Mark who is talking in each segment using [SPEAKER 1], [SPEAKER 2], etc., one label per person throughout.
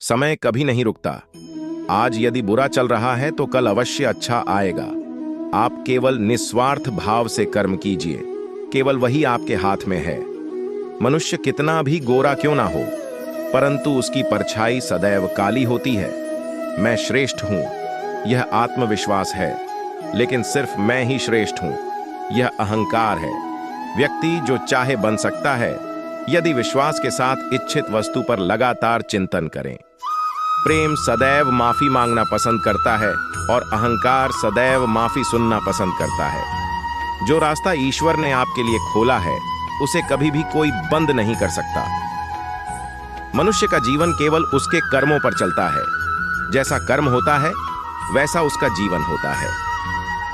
[SPEAKER 1] समय कभी नहीं रुकता। आज यदि बुरा चल रहा है तो कल अवश्य अच्छा आएगा। आप केवल निस्वार्थ भाव से कर्म कीजिए, केवल वही आपके हाथ में है। मनुष्य कितना भी गोरा क्यों ना हो, परंतु उसकी परछाई सदैव काली होती है। मैं श्रेष्ठ हूं, यह आत्मविश्वास है, लेकिन सिर्फ मैं ही श्रेष्ठ हूं, यह अहंकार है। व्यक्ति जो चाहे बन सकता है, यदि विश्वास के साथ इच्छित वस्तु पर लगातार चिंतन करें। प्रेम सदैव माफी मांगना पसंद करता है और अहंकार सदैव माफी सुनना पसंद करता है। जो रास्ता ईश्वर ने आपके लिए खोला है, उसे कभी भी कोई बंद नहीं कर सकता। मनुष्य का जीवन केवल उसके कर्मों पर चलता है। जैसा कर्म होता है, वैसा उसका जीवन होता है।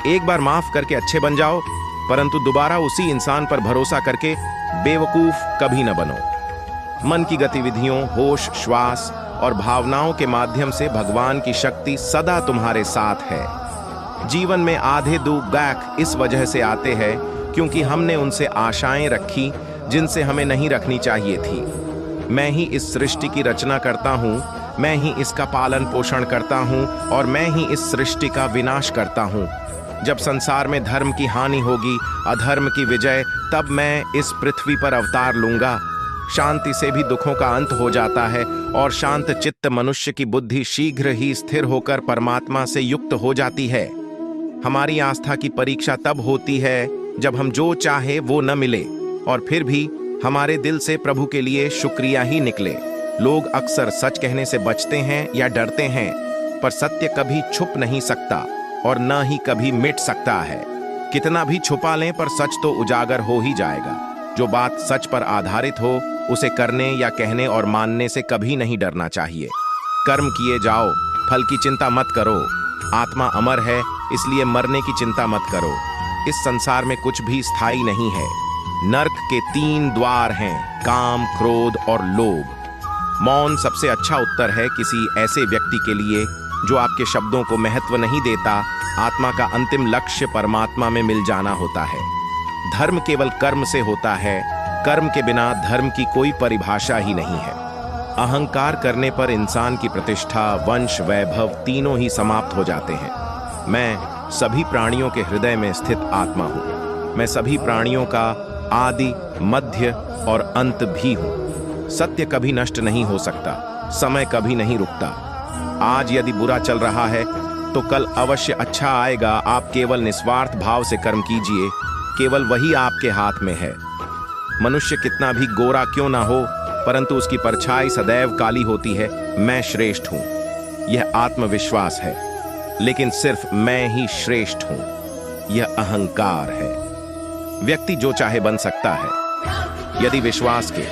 [SPEAKER 1] एक बार माफ करके अच्छे बन जाओ, परंतु दोबारा उसी इंसान पर भरोसा करके बेवकूफ कभी न बनो। मन की गतिविधियों, होश, श्वास और भावनाओं के माध्यम से भगवान की शक्ति सदा तुम्हारे साथ है। जीवन में आधे दुख बैक इस वजह से आते हैं क्योंकि हमने उनसे आशाएं रखी जिनसे हमें नहीं रखनी चाहिए थी। मैं ही इस सृष्टि की रचना करता हूँ, मैं ही इसका पालन पोषण करता हूँ और मैं ही इस सृष्टि का विनाश करता हूँ। जब संसार में धर्म की हानि होगी, अधर्म की विजय, तब मैं इस पृथ्वी पर अवतार लूंगा। शांति से भी दुखों का अंत हो जाता है और शांत चित्त मनुष्य की बुद्धि शीघ्र ही स्थिर होकर परमात्मा से युक्त हो जाती है। हमारी आस्था की परीक्षा तब होती है जब हम जो चाहे वो न मिले और फिर भी हमारे दिल से प्रभु के लिए शुक्रिया ही निकले। लोग अक्सर सच कहने से बचते हैं या डरते हैं, पर सत्य कभी छुप नहीं सकता और न ही कभी मिट सकता है। कितना भी छुपा लें, पर सच तो उजागर हो ही जाएगा। जो बात सच पर आधारित हो, उसे करने या कहने और मानने से कभी नहीं डरना चाहिए। कर्म किए जाओ, फल की चिंता मत करो। आत्मा अमर है, इसलिए मरने की चिंता मत करो। इस संसार में कुछ भी स्थायी नहीं है। नर्क के 3 द्वार हैं, काम, क्रोध और लोभ। मौन सबसे अच्छा उत्तर है किसी ऐसे व्यक्ति के लिए जो आपके शब्दों को महत्व नहीं देता। आत्मा का अंतिम लक्ष्य परमात्मा में मिल जाना होता है। धर्म केवल कर्म से होता है, कर्म के बिना धर्म की कोई परिभाषा ही नहीं है। अहंकार करने पर इंसान की प्रतिष्ठा, वंश, वैभव तीनों ही समाप्त हो जाते हैं। मैं सभी प्राणियों के हृदय में स्थित आत्मा हूँ। मैं सभी प्राणियों का आदि, मध्य और अंत भी हूँ। सत्य कभी नष्ट नहीं हो सकता, समय कभी नहीं रुकता। आज यदि बुरा चल रहा है तो कल अवश्य अच्छा आएगा। आप केवल निस्वार्थ भाव से कर्म कीजिए, केवल वही आपके हाथ में है। मनुष्य कितना भी गोरा क्यों ना हो, परंतु उसकी परछाई सदैव काली होती है। मैं श्रेष्ठ हूं, यह आत्मविश्वास है, लेकिन सिर्फ मैं ही श्रेष्ठ हूं, यह अहंकार है। व्यक्ति जो चाहे बन सकता है, यदि विश्वास के